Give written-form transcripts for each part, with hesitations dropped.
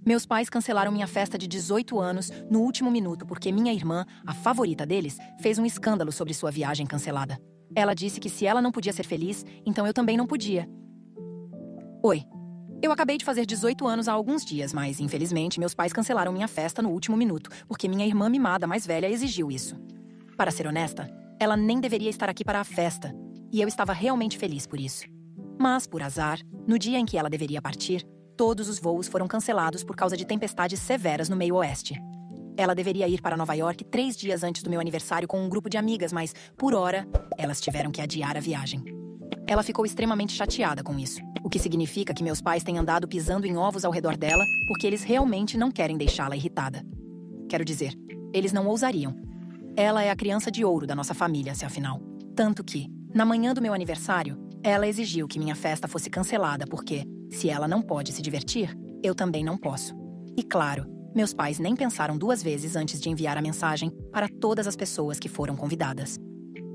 Meus pais cancelaram minha festa de 18 anos no último minuto porque minha irmã, a favorita deles, fez um escândalo sobre sua viagem cancelada. Ela disse que se ela não podia ser feliz, então eu também não podia. Oi. Eu acabei de fazer 18 anos há alguns dias, mas, infelizmente, meus pais cancelaram minha festa no último minuto, porque minha irmã mimada mais velha exigiu isso. Para ser honesta, ela nem deveria estar aqui para a festa, e eu estava realmente feliz por isso. Mas, por azar, no dia em que ela deveria partir, todos os voos foram cancelados por causa de tempestades severas no meio oeste. Ela deveria ir para Nova York 3 dias antes do meu aniversário com um grupo de amigas, mas, por hora, elas tiveram que adiar a viagem. Ela ficou extremamente chateada com isso, o que significa que meus pais têm andado pisando em ovos ao redor dela porque eles realmente não querem deixá-la irritada. Quero dizer, eles não ousariam. Ela é a criança de ouro da nossa família, se afinal. Tanto que, na manhã do meu aniversário, ela exigiu que minha festa fosse cancelada porque, se ela não pode se divertir, eu também não posso. E claro, meus pais nem pensaram 2 vezes antes de enviar a mensagem para todas as pessoas que foram convidadas.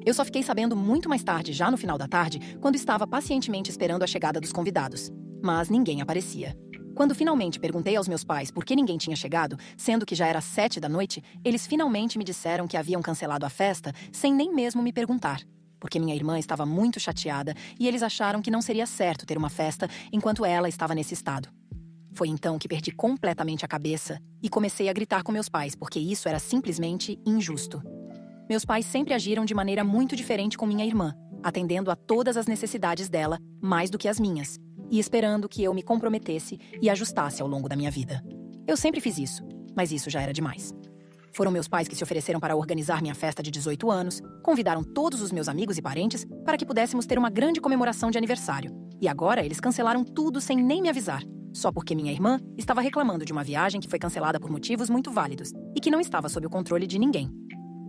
Eu só fiquei sabendo muito mais tarde, já no final da tarde, quando estava pacientemente esperando a chegada dos convidados. Mas ninguém aparecia. Quando finalmente perguntei aos meus pais por que ninguém tinha chegado, sendo que já era 7 da noite, eles finalmente me disseram que haviam cancelado a festa sem nem mesmo me perguntar. Porque minha irmã estava muito chateada e eles acharam que não seria certo ter uma festa enquanto ela estava nesse estado. Foi então que perdi completamente a cabeça e comecei a gritar com meus pais porque isso era simplesmente injusto. Meus pais sempre agiram de maneira muito diferente com minha irmã, atendendo a todas as necessidades dela, mais do que as minhas, e esperando que eu me comprometesse e ajustasse ao longo da minha vida. Eu sempre fiz isso, mas isso já era demais. Foram meus pais que se ofereceram para organizar minha festa de 18 anos, convidaram todos os meus amigos e parentes para que pudéssemos ter uma grande comemoração de aniversário. E agora eles cancelaram tudo sem nem me avisar, só porque minha irmã estava reclamando de uma viagem que foi cancelada por motivos muito válidos e que não estava sob o controle de ninguém.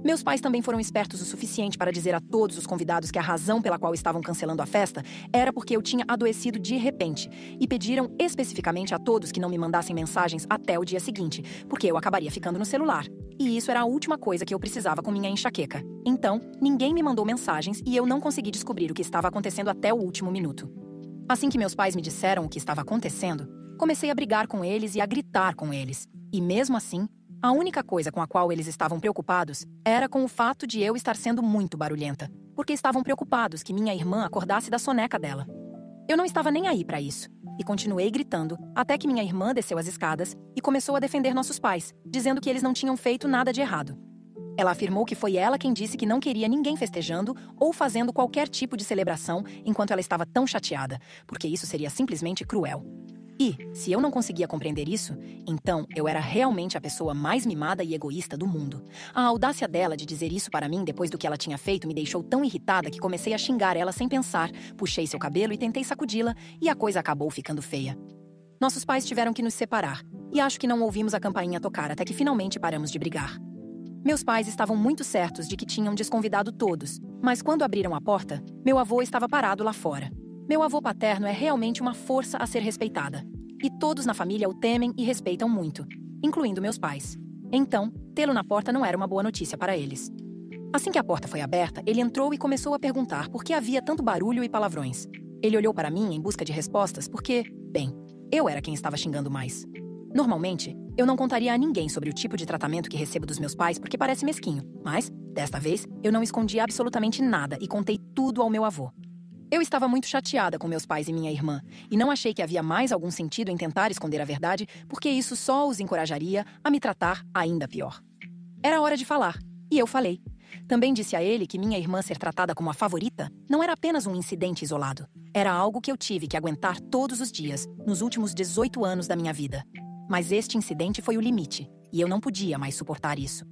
Meus pais também foram espertos o suficiente para dizer a todos os convidados que a razão pela qual estavam cancelando a festa era porque eu tinha adoecido de repente e pediram especificamente a todos que não me mandassem mensagens até o dia seguinte, porque eu acabaria ficando no celular. E isso era a última coisa que eu precisava com minha enxaqueca. Então, ninguém me mandou mensagens e eu não consegui descobrir o que estava acontecendo até o último minuto. Assim que meus pais me disseram o que estava acontecendo, comecei a brigar com eles e a gritar com eles. E mesmo assim, a única coisa com a qual eles estavam preocupados era com o fato de eu estar sendo muito barulhenta, porque estavam preocupados que minha irmã acordasse da soneca dela. Eu não estava nem aí para isso, e continuei gritando até que minha irmã desceu as escadas e começou a defender nossos pais, dizendo que eles não tinham feito nada de errado. Ela afirmou que foi ela quem disse que não queria ninguém festejando ou fazendo qualquer tipo de celebração enquanto ela estava tão chateada, porque isso seria simplesmente cruel. E, se eu não conseguia compreender isso, então eu era realmente a pessoa mais mimada e egoísta do mundo. A audácia dela de dizer isso para mim depois do que ela tinha feito me deixou tão irritada que comecei a xingar ela sem pensar, puxei seu cabelo e tentei sacudi-la, e a coisa acabou ficando feia. Nossos pais tiveram que nos separar, e acho que não ouvimos a campainha tocar até que finalmente paramos de brigar. Meus pais estavam muito certos de que tinham desconvidado todos, mas quando abriram a porta, meu avô estava parado lá fora. Meu avô paterno é realmente uma força a ser respeitada. E todos na família o temem e respeitam muito, incluindo meus pais. Então, tê-lo na porta não era uma boa notícia para eles. Assim que a porta foi aberta, ele entrou e começou a perguntar por que havia tanto barulho e palavrões. Ele olhou para mim em busca de respostas porque, bem, eu era quem estava xingando mais. Normalmente, eu não contaria a ninguém sobre o tipo de tratamento que recebo dos meus pais porque parece mesquinho, mas, desta vez, eu não escondi absolutamente nada e contei tudo ao meu avô. Eu estava muito chateada com meus pais e minha irmã, e não achei que havia mais algum sentido em tentar esconder a verdade, porque isso só os encorajaria a me tratar ainda pior. Era hora de falar, e eu falei. Também disse a ele que minha irmã ser tratada como a favorita não era apenas um incidente isolado. Era algo que eu tive que aguentar todos os dias, nos últimos 18 anos da minha vida. Mas este incidente foi o limite, e eu não podia mais suportar isso.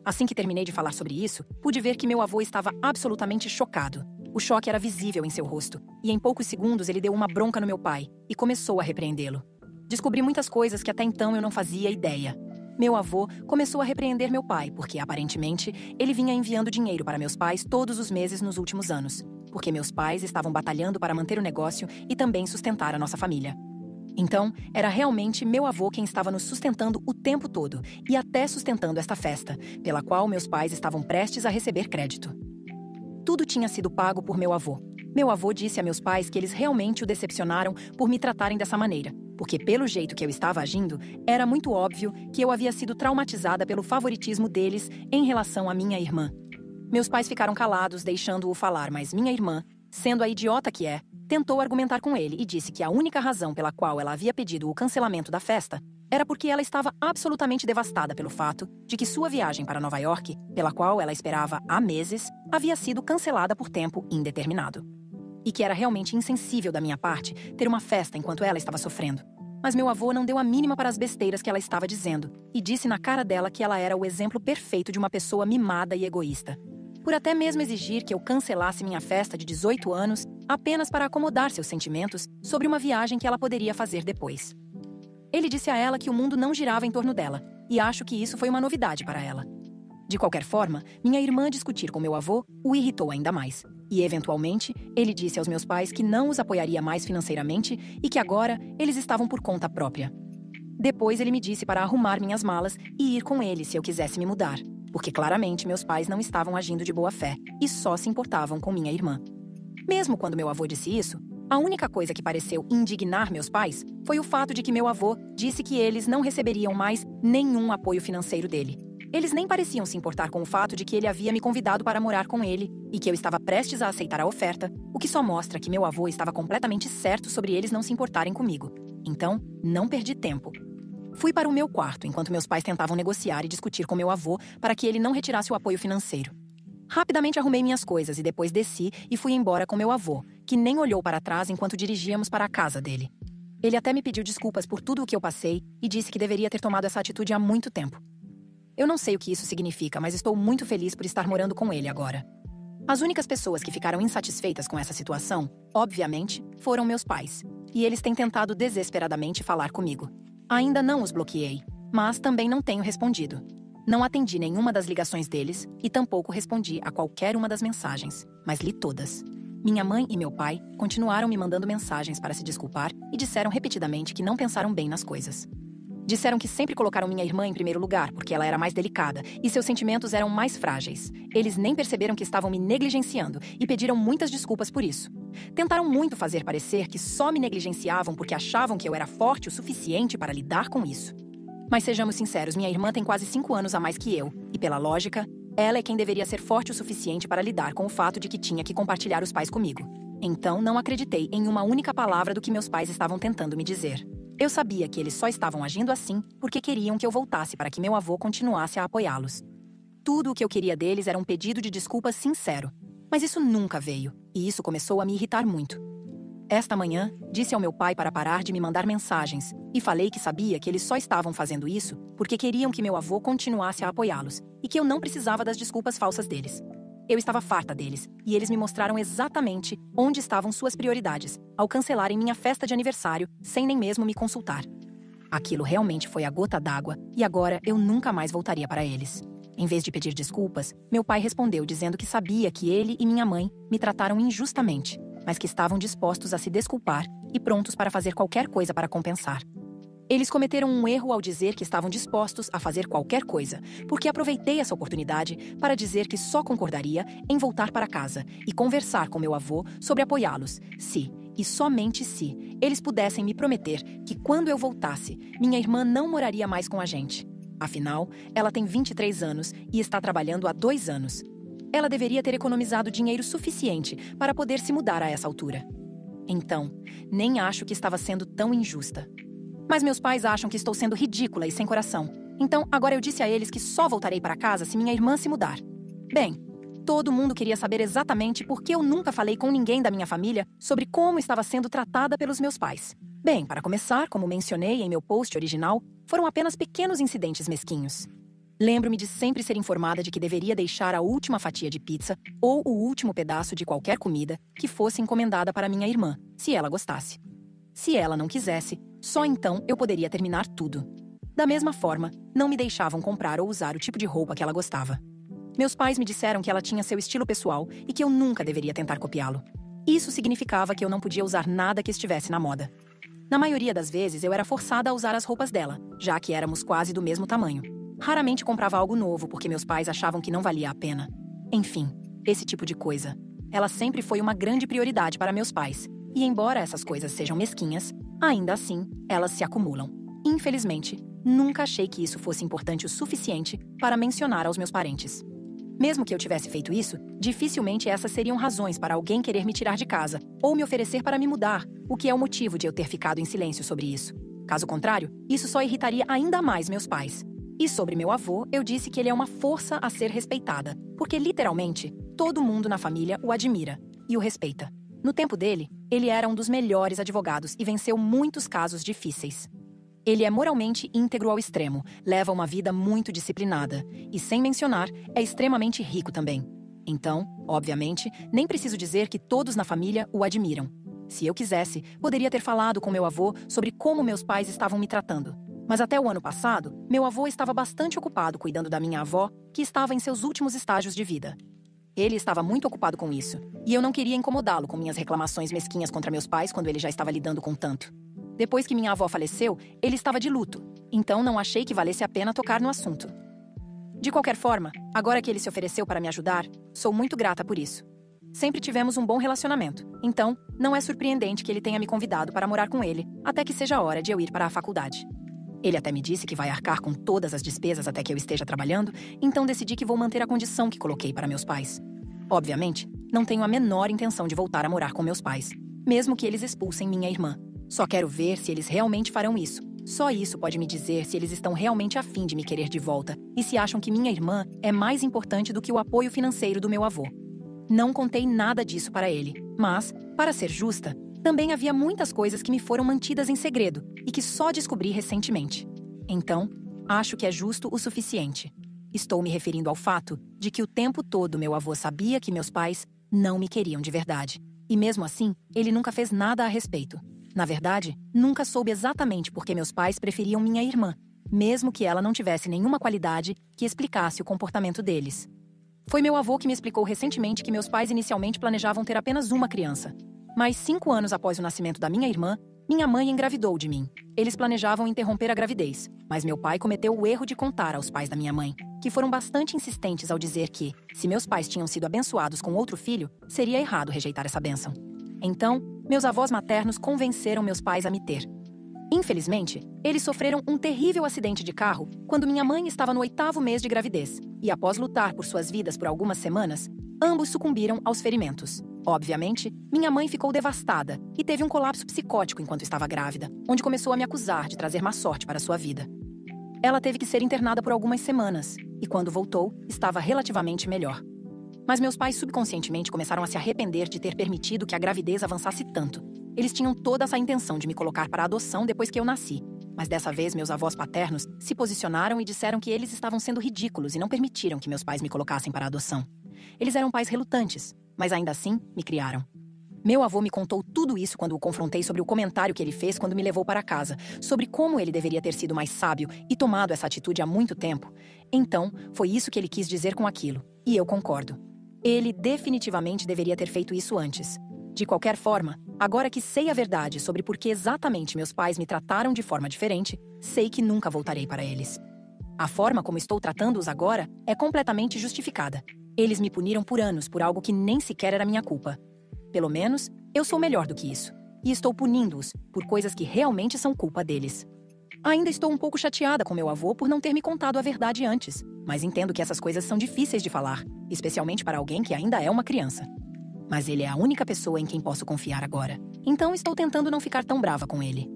Assim que terminei de falar sobre isso, pude ver que meu avô estava absolutamente chocado. O choque era visível em seu rosto, e em poucos segundos ele deu uma bronca no meu pai e começou a repreendê-lo. Descobri muitas coisas que até então eu não fazia ideia. Meu avô começou a repreender meu pai porque, aparentemente, ele vinha enviando dinheiro para meus pais todos os meses nos últimos anos, porque meus pais estavam batalhando para manter o negócio e também sustentar a nossa família. Então, era realmente meu avô quem estava nos sustentando o tempo todo e até sustentando esta festa, pela qual meus pais estavam prestes a receber crédito. Tudo tinha sido pago por meu avô. Meu avô disse a meus pais que eles realmente o decepcionaram por me tratarem dessa maneira, porque pelo jeito que eu estava agindo, era muito óbvio que eu havia sido traumatizada pelo favoritismo deles em relação à minha irmã. Meus pais ficaram calados, deixando-o falar, mas minha irmã, sendo a idiota que é, tentou argumentar com ele e disse que a única razão pela qual ela havia pedido o cancelamento da festa era porque ela estava absolutamente devastada pelo fato de que sua viagem para Nova York, pela qual ela esperava há meses, havia sido cancelada por tempo indeterminado. E que era realmente insensível da minha parte ter uma festa enquanto ela estava sofrendo. Mas meu avô não deu a mínima para as besteiras que ela estava dizendo e disse na cara dela que ela era o exemplo perfeito de uma pessoa mimada e egoísta. Por até mesmo exigir que eu cancelasse minha festa de 18 anos apenas para acomodar seus sentimentos sobre uma viagem que ela poderia fazer depois. Ele disse a ela que o mundo não girava em torno dela, e acho que isso foi uma novidade para ela. De qualquer forma, minha irmã discutir com meu avô o irritou ainda mais. E, eventualmente, ele disse aos meus pais que não os apoiaria mais financeiramente e que agora eles estavam por conta própria. Depois ele me disse para arrumar minhas malas e ir com ele se eu quisesse me mudar, porque claramente meus pais não estavam agindo de boa fé e só se importavam com minha irmã. Mesmo quando meu avô disse isso, a única coisa que pareceu indignar meus pais foi o fato de que meu avô disse que eles não receberiam mais nenhum apoio financeiro dele. Eles nem pareciam se importar com o fato de que ele havia me convidado para morar com ele e que eu estava prestes a aceitar a oferta, o que só mostra que meu avô estava completamente certo sobre eles não se importarem comigo. Então, não perdi tempo. Fui para o meu quarto enquanto meus pais tentavam negociar e discutir com meu avô para que ele não retirasse o apoio financeiro. Rapidamente arrumei minhas coisas e depois desci e fui embora com meu avô, que nem olhou para trás enquanto dirigíamos para a casa dele. Ele até me pediu desculpas por tudo o que eu passei e disse que deveria ter tomado essa atitude há muito tempo. Eu não sei o que isso significa, mas estou muito feliz por estar morando com ele agora. As únicas pessoas que ficaram insatisfeitas com essa situação, obviamente, foram meus pais. E eles têm tentado desesperadamente falar comigo. Ainda não os bloqueei, mas também não tenho respondido. Não atendi nenhuma das ligações deles e tampouco respondi a qualquer uma das mensagens, mas li todas. Minha mãe e meu pai continuaram me mandando mensagens para se desculpar e disseram repetidamente que não pensaram bem nas coisas. Disseram que sempre colocaram minha irmã em primeiro lugar porque ela era mais delicada e seus sentimentos eram mais frágeis. Eles nem perceberam que estavam me negligenciando e pediram muitas desculpas por isso. Tentaram muito fazer parecer que só me negligenciavam porque achavam que eu era forte o suficiente para lidar com isso. Mas sejamos sinceros, minha irmã tem quase 5 anos a mais que eu, e pela lógica, ela é quem deveria ser forte o suficiente para lidar com o fato de que tinha que compartilhar os pais comigo. Então, não acreditei em uma única palavra do que meus pais estavam tentando me dizer. Eu sabia que eles só estavam agindo assim porque queriam que eu voltasse para que meu avô continuasse a apoiá-los. Tudo o que eu queria deles era um pedido de desculpas sincero. Mas isso nunca veio, e isso começou a me irritar muito. Esta manhã, disse ao meu pai para parar de me mandar mensagens, e falei que sabia que eles só estavam fazendo isso porque queriam que meu avô continuasse a apoiá-los, e que eu não precisava das desculpas falsas deles. Eu estava farta deles, e eles me mostraram exatamente onde estavam suas prioridades, ao cancelarem minha festa de aniversário sem nem mesmo me consultar. Aquilo realmente foi a gota d'água, e agora eu nunca mais voltaria para eles. Em vez de pedir desculpas, meu pai respondeu dizendo que sabia que ele e minha mãe me trataram injustamente, mas que estavam dispostos a se desculpar e prontos para fazer qualquer coisa para compensar. Eles cometeram um erro ao dizer que estavam dispostos a fazer qualquer coisa, porque aproveitei essa oportunidade para dizer que só concordaria em voltar para casa e conversar com meu avô sobre apoiá-los, se, e somente se, eles pudessem me prometer que quando eu voltasse, minha irmã não moraria mais com a gente. Afinal, ela tem 23 anos e está trabalhando há 2 anos. Ela deveria ter economizado dinheiro suficiente para poder se mudar a essa altura. Então, nem acho que estava sendo tão injusta. Mas meus pais acham que estou sendo ridícula e sem coração. Então, agora eu disse a eles que só voltarei para casa se minha irmã se mudar. Bem, todo mundo queria saber exatamente por que eu nunca falei com ninguém da minha família sobre como estava sendo tratada pelos meus pais. Bem, para começar, como mencionei em meu post original, foram apenas pequenos incidentes mesquinhos. Lembro-me de sempre ser informada de que deveria deixar a última fatia de pizza ou o último pedaço de qualquer comida que fosse encomendada para minha irmã, se ela gostasse. Se ela não quisesse, só então eu poderia terminar tudo. Da mesma forma, não me deixavam comprar ou usar o tipo de roupa que ela gostava. Meus pais me disseram que ela tinha seu estilo pessoal e que eu nunca deveria tentar copiá-lo. Isso significava que eu não podia usar nada que estivesse na moda. Na maioria das vezes, eu era forçada a usar as roupas dela, já que éramos quase do mesmo tamanho. Raramente comprava algo novo porque meus pais achavam que não valia a pena. Enfim, esse tipo de coisa. Ela sempre foi uma grande prioridade para meus pais. E embora essas coisas sejam mesquinhas, Ainda assim, elas se acumulam. Infelizmente, nunca achei que isso fosse importante o suficiente para mencionar aos meus parentes. Mesmo que eu tivesse feito isso, dificilmente essas seriam razões para alguém querer me tirar de casa ou me oferecer para me mudar, o que é o motivo de eu ter ficado em silêncio sobre isso. Caso contrário, isso só irritaria ainda mais meus pais. E sobre meu avô, eu disse que ele é uma força a ser respeitada, porque literalmente, todo mundo na família o admira e o respeita. No tempo dele, ele era um dos melhores advogados e venceu muitos casos difíceis. Ele é moralmente íntegro ao extremo, leva uma vida muito disciplinada e, sem mencionar, é extremamente rico também. Então, obviamente, nem preciso dizer que todos na família o admiram. Se eu quisesse, poderia ter falado com meu avô sobre como meus pais estavam me tratando. Mas até o ano passado, meu avô estava bastante ocupado cuidando da minha avó, que estava em seus últimos estágios de vida. Ele estava muito ocupado com isso, e eu não queria incomodá-lo com minhas reclamações mesquinhas contra meus pais quando ele já estava lidando com tanto. Depois que minha avó faleceu, ele estava de luto, então não achei que valesse a pena tocar no assunto. De qualquer forma, agora que ele se ofereceu para me ajudar, sou muito grata por isso. Sempre tivemos um bom relacionamento, então não é surpreendente que ele tenha me convidado para morar com ele, até que seja a hora de eu ir para a faculdade. Ele até me disse que vai arcar com todas as despesas até que eu esteja trabalhando, então decidi que vou manter a condição que coloquei para meus pais. Obviamente, não tenho a menor intenção de voltar a morar com meus pais, mesmo que eles expulsem minha irmã. Só quero ver se eles realmente farão isso. Só isso pode me dizer se eles estão realmente afim de me querer de volta e se acham que minha irmã é mais importante do que o apoio financeiro do meu avô. Não contei nada disso para ele, mas, para ser justa, também havia muitas coisas que me foram mantidas em segredo e que só descobri recentemente. Então, acho que é justo o suficiente. Estou me referindo ao fato de que o tempo todo meu avô sabia que meus pais não me queriam de verdade. E mesmo assim, ele nunca fez nada a respeito. Na verdade, nunca soube exatamente por que meus pais preferiam minha irmã, mesmo que ela não tivesse nenhuma qualidade que explicasse o comportamento deles. Foi meu avô que me explicou recentemente que meus pais inicialmente planejavam ter apenas uma criança. Mas 5 anos após o nascimento da minha irmã, minha mãe engravidou de mim. Eles planejavam interromper a gravidez, mas meu pai cometeu o erro de contar aos pais da minha mãe, que foram bastante insistentes ao dizer que, se meus pais tinham sido abençoados com outro filho, seria errado rejeitar essa bênção. Então, meus avós maternos convenceram meus pais a me ter. Infelizmente, eles sofreram um terrível acidente de carro quando minha mãe estava no 8º mês de gravidez, e após lutar por suas vidas por algumas semanas, ambos sucumbiram aos ferimentos. Obviamente, minha mãe ficou devastada e teve um colapso psicótico enquanto estava grávida, onde começou a me acusar de trazer má sorte para sua vida. Ela teve que ser internada por algumas semanas, e quando voltou, estava relativamente melhor. Mas meus pais subconscientemente começaram a se arrepender de ter permitido que a gravidez avançasse tanto. Eles tinham toda essa intenção de me colocar para adoção depois que eu nasci. Mas dessa vez, meus avós paternos se posicionaram e disseram que eles estavam sendo ridículos e não permitiram que meus pais me colocassem para adoção. Eles eram pais relutantes, mas ainda assim me criaram. Meu avô me contou tudo isso quando o confrontei sobre o comentário que ele fez quando me levou para casa, sobre como ele deveria ter sido mais sábio e tomado essa atitude há muito tempo. Então, foi isso que ele quis dizer com aquilo, e eu concordo. Ele definitivamente deveria ter feito isso antes. De qualquer forma, agora que sei a verdade sobre por que exatamente meus pais me trataram de forma diferente, sei que nunca voltarei para eles. A forma como estou tratando-os agora é completamente justificada. Eles me puniram por anos por algo que nem sequer era minha culpa. Pelo menos, eu sou melhor do que isso. E estou punindo-os por coisas que realmente são culpa deles. Ainda estou um pouco chateada com meu avô por não ter me contado a verdade antes, mas entendo que essas coisas são difíceis de falar, especialmente para alguém que ainda é uma criança. Mas ele é a única pessoa em quem posso confiar agora, então estou tentando não ficar tão brava com ele.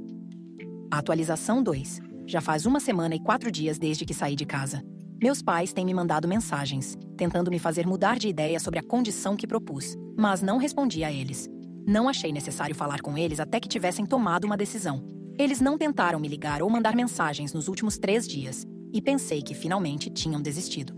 Atualização 2. Já faz 1 semana e 4 dias desde que saí de casa. Meus pais têm me mandado mensagens, tentando me fazer mudar de ideia sobre a condição que propus, mas não respondi a eles. Não achei necessário falar com eles até que tivessem tomado uma decisão. Eles não tentaram me ligar ou mandar mensagens nos últimos 3 dias, e pensei que finalmente tinham desistido.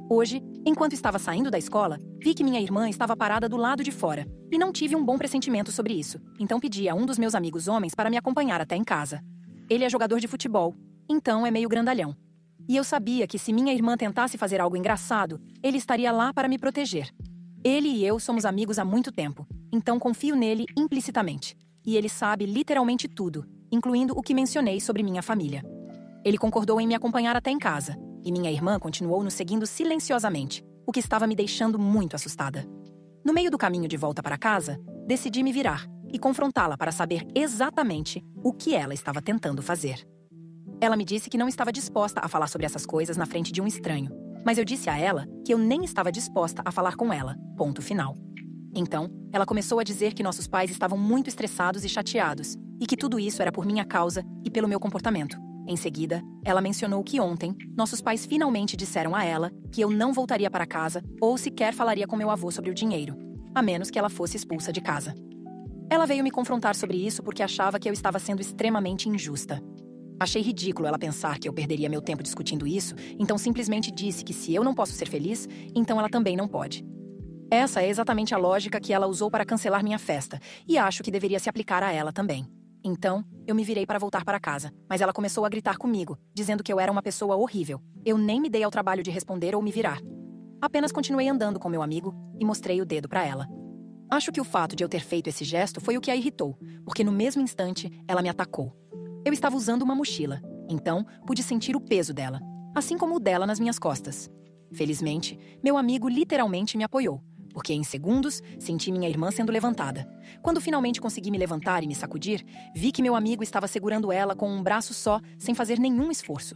Hoje, enquanto estava saindo da escola, vi que minha irmã estava parada do lado de fora, e não tive um bom pressentimento sobre isso, então pedi a um dos meus amigos homens para me acompanhar até em casa. Ele é jogador de futebol, então é meio grandalhão. E eu sabia que se minha irmã tentasse fazer algo engraçado, ele estaria lá para me proteger. Ele e eu somos amigos há muito tempo, então confio nele implicitamente. E ele sabe literalmente tudo, incluindo o que mencionei sobre minha família. Ele concordou em me acompanhar até em casa, e minha irmã continuou nos seguindo silenciosamente, o que estava me deixando muito assustada. No meio do caminho de volta para casa, decidi me virar, e confrontá-la para saber exatamente o que ela estava tentando fazer. Ela me disse que não estava disposta a falar sobre essas coisas na frente de um estranho, mas eu disse a ela que eu nem estava disposta a falar com ela, ponto final. Então, ela começou a dizer que nossos pais estavam muito estressados e chateados, e que tudo isso era por minha causa e pelo meu comportamento. Em seguida, ela mencionou que ontem, nossos pais finalmente disseram a ela que eu não voltaria para casa ou sequer falaria com meu avô sobre o dinheiro, a menos que ela fosse expulsa de casa. Ela veio me confrontar sobre isso porque achava que eu estava sendo extremamente injusta. Achei ridículo ela pensar que eu perderia meu tempo discutindo isso, então simplesmente disse que se eu não posso ser feliz, então ela também não pode. Essa é exatamente a lógica que ela usou para cancelar minha festa, e acho que deveria se aplicar a ela também. Então, eu me virei para voltar para casa, mas ela começou a gritar comigo, dizendo que eu era uma pessoa horrível. Eu nem me dei ao trabalho de responder ou me virar. Apenas continuei andando com meu amigo e mostrei o dedo para ela. Acho que o fato de eu ter feito esse gesto foi o que a irritou, porque no mesmo instante, ela me atacou. Eu estava usando uma mochila, então pude sentir o peso dela, assim como o dela nas minhas costas. Felizmente, meu amigo literalmente me apoiou, porque em segundos senti minha irmã sendo levantada. Quando finalmente consegui me levantar e me sacudir, vi que meu amigo estava segurando ela com um braço só, sem fazer nenhum esforço.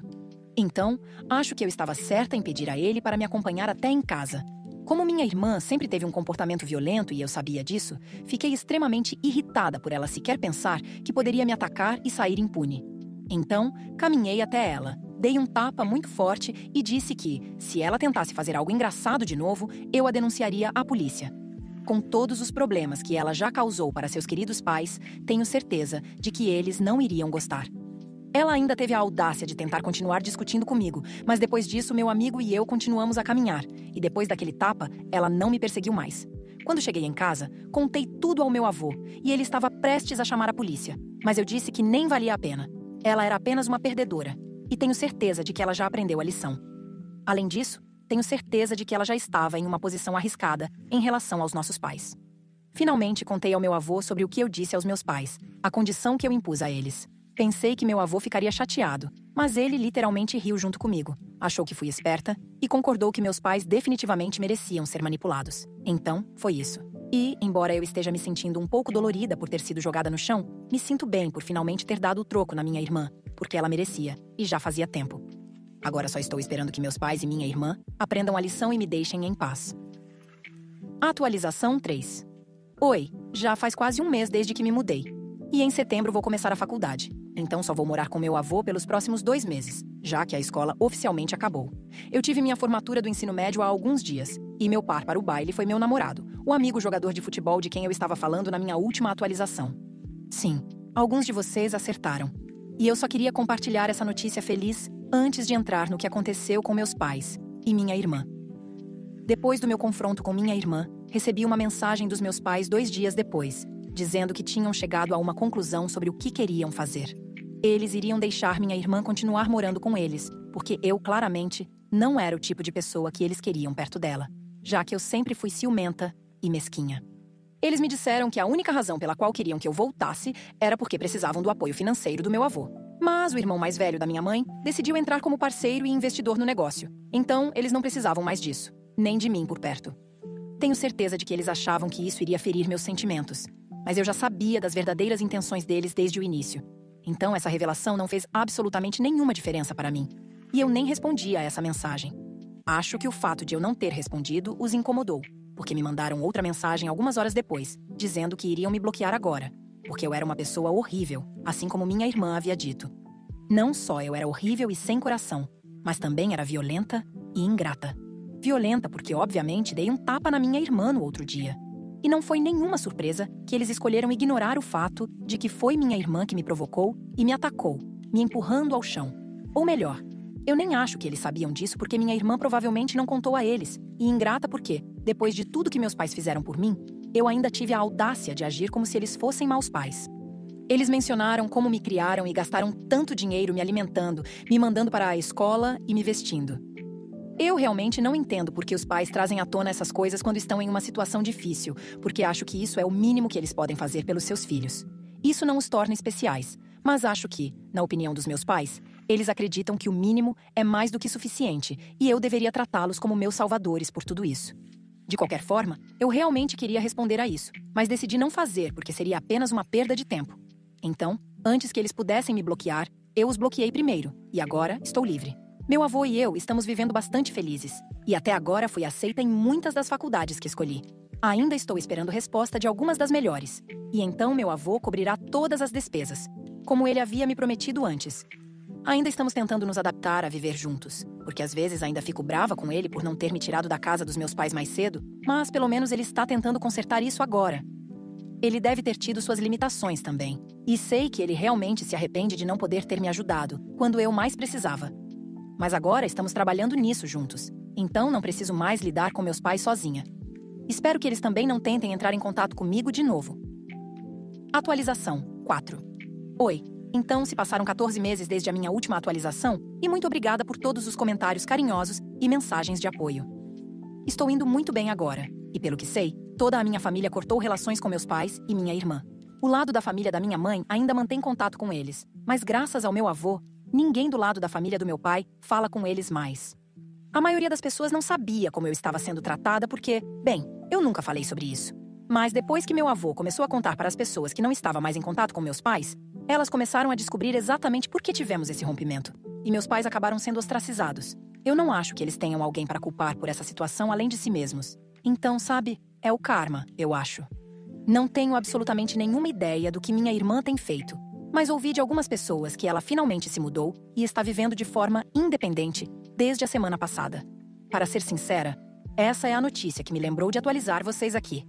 Então, acho que eu estava certa em pedir a ele para me acompanhar até em casa. Como minha irmã sempre teve um comportamento violento e eu sabia disso, fiquei extremamente irritada por ela sequer pensar que poderia me atacar e sair impune. Então, caminhei até ela, dei um tapa muito forte e disse que, se ela tentasse fazer algo engraçado de novo, eu a denunciaria à polícia. Com todos os problemas que ela já causou para seus queridos pais, tenho certeza de que eles não iriam gostar. Ela ainda teve a audácia de tentar continuar discutindo comigo, mas depois disso meu amigo e eu continuamos a caminhar, e depois daquele tapa, ela não me perseguiu mais. Quando cheguei em casa, contei tudo ao meu avô, e ele estava prestes a chamar a polícia, mas eu disse que nem valia a pena. Ela era apenas uma perdedora, e tenho certeza de que ela já aprendeu a lição. Além disso, tenho certeza de que ela já estava em uma posição arriscada em relação aos nossos pais. Finalmente contei ao meu avô sobre o que eu disse aos meus pais, a condição que eu impus a eles. Pensei que meu avô ficaria chateado, mas ele literalmente riu junto comigo, achou que fui esperta e concordou que meus pais definitivamente mereciam ser manipulados. Então, foi isso. E, embora eu esteja me sentindo um pouco dolorida por ter sido jogada no chão, me sinto bem por finalmente ter dado o troco na minha irmã, porque ela merecia, e já fazia tempo. Agora só estou esperando que meus pais e minha irmã aprendam a lição e me deixem em paz. Atualização 3. Oi, já faz quase um mês desde que me mudei. E em setembro vou começar a faculdade. Então só vou morar com meu avô pelos próximos 2 meses, já que a escola oficialmente acabou. Eu tive minha formatura do ensino médio há alguns dias, e meu par para o baile foi meu namorado, o amigo jogador de futebol de quem eu estava falando na minha última atualização. Sim, alguns de vocês acertaram. E eu só queria compartilhar essa notícia feliz antes de entrar no que aconteceu com meus pais e minha irmã. Depois do meu confronto com minha irmã, recebi uma mensagem dos meus pais 2 dias depois, dizendo que tinham chegado a uma conclusão sobre o que queriam fazer. Eles iriam deixar minha irmã continuar morando com eles, porque eu, claramente, não era o tipo de pessoa que eles queriam perto dela, já que eu sempre fui ciumenta e mesquinha. Eles me disseram que a única razão pela qual queriam que eu voltasse era porque precisavam do apoio financeiro do meu avô. Mas o irmão mais velho da minha mãe decidiu entrar como parceiro e investidor no negócio. Então, eles não precisavam mais disso, nem de mim por perto. Tenho certeza de que eles achavam que isso iria ferir meus sentimentos, mas eu já sabia das verdadeiras intenções deles desde o início. Então essa revelação não fez absolutamente nenhuma diferença para mim. E eu nem respondi a essa mensagem. Acho que o fato de eu não ter respondido os incomodou, porque me mandaram outra mensagem algumas horas depois, dizendo que iriam me bloquear agora, porque eu era uma pessoa horrível, assim como minha irmã havia dito. Não só eu era horrível e sem coração, mas também era violenta e ingrata. Violenta porque, obviamente, dei um tapa na minha irmã no outro dia. E não foi nenhuma surpresa que eles escolheram ignorar o fato de que foi minha irmã que me provocou e me atacou, me empurrando ao chão. Ou melhor, eu nem acho que eles sabiam disso porque minha irmã provavelmente não contou a eles. E ingrata porque, depois de tudo que meus pais fizeram por mim, eu ainda tive a audácia de agir como se eles fossem maus pais. Eles mencionaram como me criaram e gastaram tanto dinheiro me alimentando, me mandando para a escola e me vestindo. Eu realmente não entendo por que os pais trazem à tona essas coisas quando estão em uma situação difícil, porque acho que isso é o mínimo que eles podem fazer pelos seus filhos. Isso não os torna especiais, mas acho que, na opinião dos meus pais, eles acreditam que o mínimo é mais do que suficiente e eu deveria tratá-los como meus salvadores por tudo isso. De qualquer forma, eu realmente queria responder a isso, mas decidi não fazer porque seria apenas uma perda de tempo. Então, antes que eles pudessem me bloquear, eu os bloqueei primeiro, e agora estou livre. Meu avô e eu estamos vivendo bastante felizes, e até agora fui aceita em muitas das faculdades que escolhi. Ainda estou esperando resposta de algumas das melhores, e então meu avô cobrirá todas as despesas, como ele havia me prometido antes. Ainda estamos tentando nos adaptar a viver juntos, porque às vezes ainda fico brava com ele por não ter me tirado da casa dos meus pais mais cedo, mas pelo menos ele está tentando consertar isso agora. Ele deve ter tido suas limitações também, e sei que ele realmente se arrepende de não poder ter me ajudado quando eu mais precisava. Mas agora estamos trabalhando nisso juntos, então não preciso mais lidar com meus pais sozinha. Espero que eles também não tentem entrar em contato comigo de novo. Atualização 4. Oi, então se passaram 14 meses desde a minha última atualização e muito obrigada por todos os comentários carinhosos e mensagens de apoio. Estou indo muito bem agora, e pelo que sei, toda a minha família cortou relações com meus pais e minha irmã. O lado da família da minha mãe ainda mantém contato com eles, mas graças ao meu avô, ninguém do lado da família do meu pai fala com eles mais. A maioria das pessoas não sabia como eu estava sendo tratada porque, bem, eu nunca falei sobre isso. Mas depois que meu avô começou a contar para as pessoas que não estava mais em contato com meus pais, elas começaram a descobrir exatamente por que tivemos esse rompimento. E meus pais acabaram sendo ostracizados. Eu não acho que eles tenham alguém para culpar por essa situação além de si mesmos. Então, sabe, é o karma, eu acho. Não tenho absolutamente nenhuma ideia do que minha irmã tem feito, mas ouvi de algumas pessoas que ela finalmente se mudou e está vivendo de forma independente desde a semana passada. Para ser sincera, essa é a notícia que me lembrou de atualizar vocês aqui.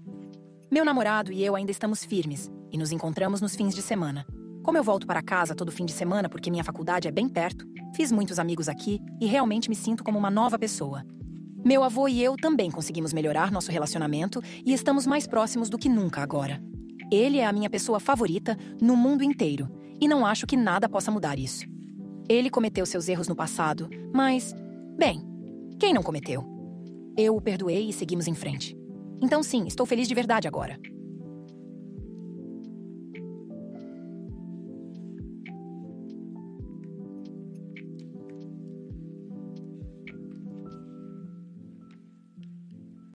Meu namorado e eu ainda estamos firmes e nos encontramos nos fins de semana. Como eu volto para casa todo fim de semana porque minha faculdade é bem perto, fiz muitos amigos aqui e realmente me sinto como uma nova pessoa. Meu avô e eu também conseguimos melhorar nosso relacionamento e estamos mais próximos do que nunca agora. Ele é a minha pessoa favorita no mundo inteiro e não acho que nada possa mudar isso. Ele cometeu seus erros no passado, mas, bem, quem não cometeu? Eu o perdoei e seguimos em frente. Então sim, estou feliz de verdade agora.